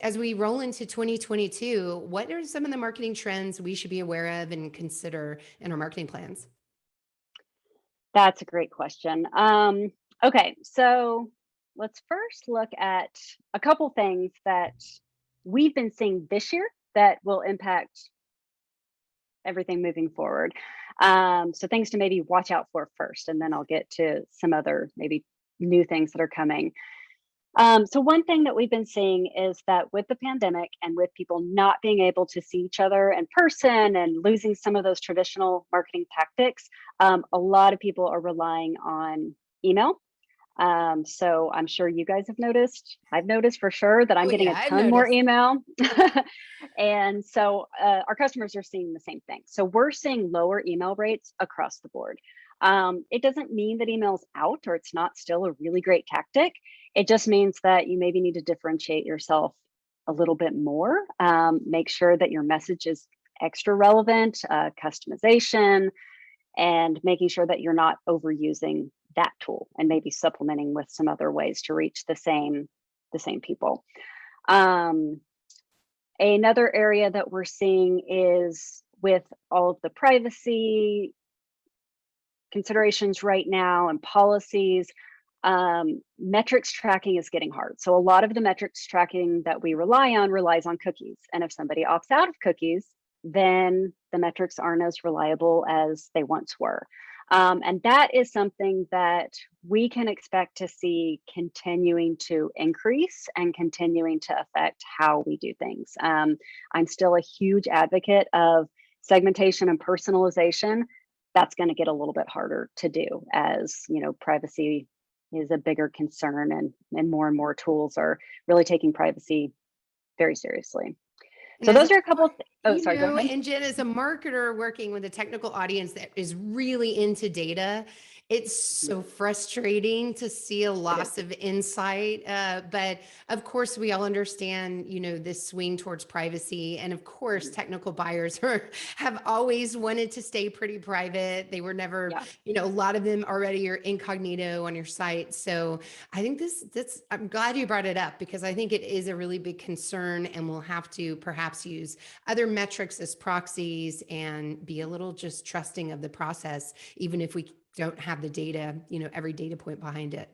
as we roll into 2022, what are some of the marketing trends we should be aware of and consider in our marketing plans? That's a great question. Okay, so let's first look at a couple things that we've been seeing this year that will impact everything moving forward. So things to maybe watch out for first, and then I'll get to some other maybe new things that are coming. So one thing that we've been seeing is that with the pandemic and with people not being able to see each other in person and losing some of those traditional marketing tactics, a lot of people are relying on email. So I'm sure you guys have noticed, I've noticed for sure that I'm Oh getting yeah, a I've ton more noticed. email. And so our customers are seeing the same thing. So we're seeing lower email rates across the board. It doesn't mean that email's out or it's not still a really great tactic. It just means that you maybe need to differentiate yourself a little bit more. Make sure that your message is extra relevant, customization, and making sure that you're not overusing that tool and maybe supplementing with some other ways to reach the same people. Um, Another area that we're seeing is with all of the privacy considerations right now and policies. Metrics tracking is getting hard. So a lot of the metrics tracking that we rely on relies on cookies. And if somebody opts out of cookies, then the metrics aren't as reliable as they once were. And that is something that we can expect to see continuing to increase and continuing to affect how we do things. I'm still a huge advocate of segmentation and personalization. That's going to get a little bit harder to do as privacy is a bigger concern, and more tools are really taking privacy very seriously. And So as a those are a couple oh, you sorry, go know, ahead. and Jen, as a marketer working with a technical audience that is really into data, it's Mhm. so frustrating to see a It is. loss of insight. But of course, we all understand, this swing towards privacy. And of course, Mhm. technical buyers have always wanted to stay pretty private. They were never, Yeah. a lot of them already are incognito on your site. So I think I'm glad you brought it up because I think it is a really big concern, and we'll have to perhaps use other metrics as proxies and be a little just trusting of the process, even if we don't have the data, every data point behind it.